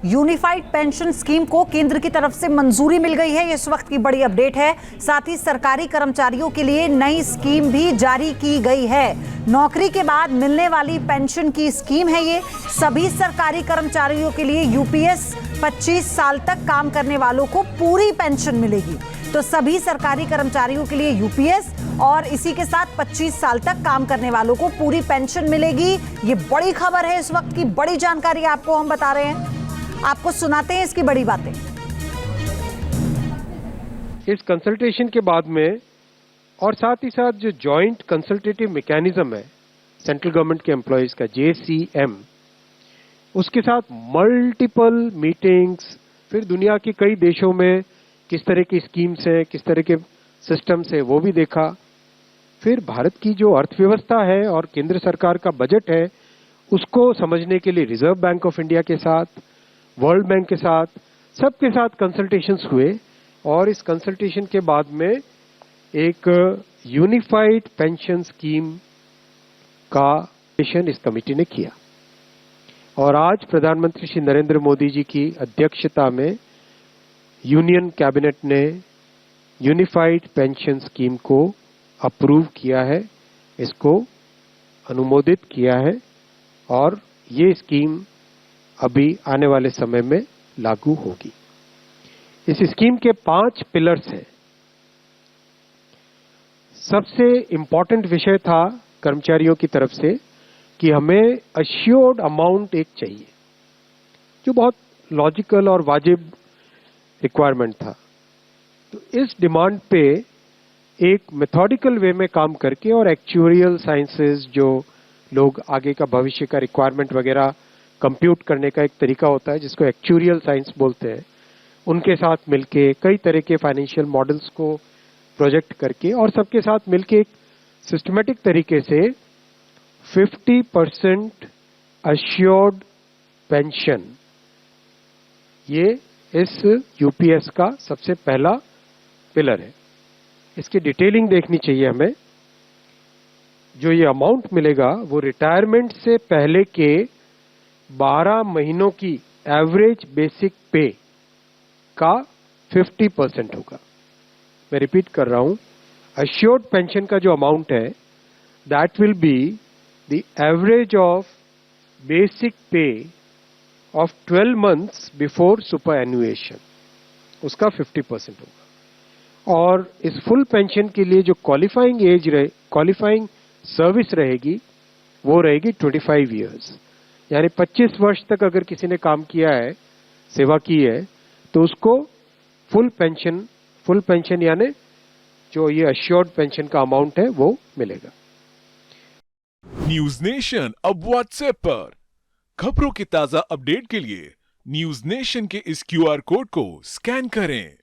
Unified pension scheme को केंद्र की तरफ से मंजूरी मिल गई है। ये इस वक्त की बड़ी अपडेट है। साथ ही सरकारी कर्मचारियों के लिए नई स्कीम भी जारी की गई है। नौकरी के बाद मिलने वाली पेंशन की स्कीम है ये। सभी सरकारी कर्मचारियों के लिए यूपीएस 25 साल तक काम करने वालों को पूरी पेंशन मिलेगी। तो सभी सरकारी कर्मचारियों के लिए यूपीएस और इसी के साथ 25 साल तक काम करने वालों को पूरी पेंशन मिलेगी। ये बड़ी खबर है, इस वक्त की बड़ी जानकारी आपको हम बता रहे हैं। आपको सुनाते हैं इसकी बड़ी बातें। इस कंसल्टेशन के बाद में और साथ ही साथ जो जॉइंट कंसल्टेटिव मैकेनिज्म है सेंट्रल गवर्नमेंट के एम्प्लॉयज का JCM, उसके साथ मल्टीपल मीटिंग्स, फिर दुनिया के कई देशों में किस तरह की स्कीम्स हैं, किस तरह के सिस्टम्स है, वो भी देखा। फिर भारत की जो अर्थव्यवस्था है और केंद्र सरकार का बजट है, उसको समझने के लिए रिजर्व बैंक ऑफ इंडिया के साथ, वर्ल्ड बैंक के साथ, सबके साथ कंसल्टेशंस हुए और इस कंसल्टेशन के बाद में एक यूनिफाइड पेंशन स्कीम का डिसीजन इस कमेटी ने किया। और आज प्रधानमंत्री श्री नरेंद्र मोदी जी की अध्यक्षता में यूनियन कैबिनेट ने यूनिफाइड पेंशन स्कीम को अप्रूव किया है, इसको अनुमोदित किया है और ये स्कीम अभी आने वाले समय में लागू होगी। इस स्कीम के 5 पिलर्स हैं। सबसे इंपॉर्टेंट विषय था कर्मचारियों की तरफ से कि हमें अश्योर्ड अमाउंट एक चाहिए, जो बहुत लॉजिकल और वाजिब रिक्वायरमेंट था। तो इस डिमांड पे एक मेथोडिकल वे में काम करके और एक्चुअरियल साइंसेस, जो लोग आगे का भविष्य का रिक्वायरमेंट वगैरह कंप्यूट करने का एक तरीका होता है जिसको एक्चुअरियल साइंस बोलते हैं, उनके साथ मिलके कई तरह के फाइनेंशियल मॉडल्स को प्रोजेक्ट करके और सबके साथ मिलके एक सिस्टमेटिक तरीके से 50% अश्योर्ड पेंशन, ये इस यूपीएस का सबसे पहला पिलर है। इसकी डिटेलिंग देखनी चाहिए हमें। जो ये अमाउंट मिलेगा वो रिटायरमेंट से पहले के 12 महीनों की एवरेज बेसिक पे का 50% होगा। मैं रिपीट कर रहा हूं, अश्योर्ड पेंशन का जो अमाउंट है that will be the average of basic पे ऑफ 12 मंथ्स बिफोर सुपर एनुएशन, उसका 50% होगा। और इस फुल पेंशन के लिए जो क्वालिफाइंग सर्विस रहेगी वो रहेगी 25 इयर्स, यानी 25 वर्ष तक अगर किसी ने काम किया है, सेवा की है, तो उसको फुल पेंशन यानी जो ये अश्योर्ड पेंशन का अमाउंट है वो मिलेगा। न्यूज नेशन अब व्हाट्सएप पर खबरों की ताजा अपडेट के लिए न्यूज नेशन के इस QR कोड को स्कैन करें।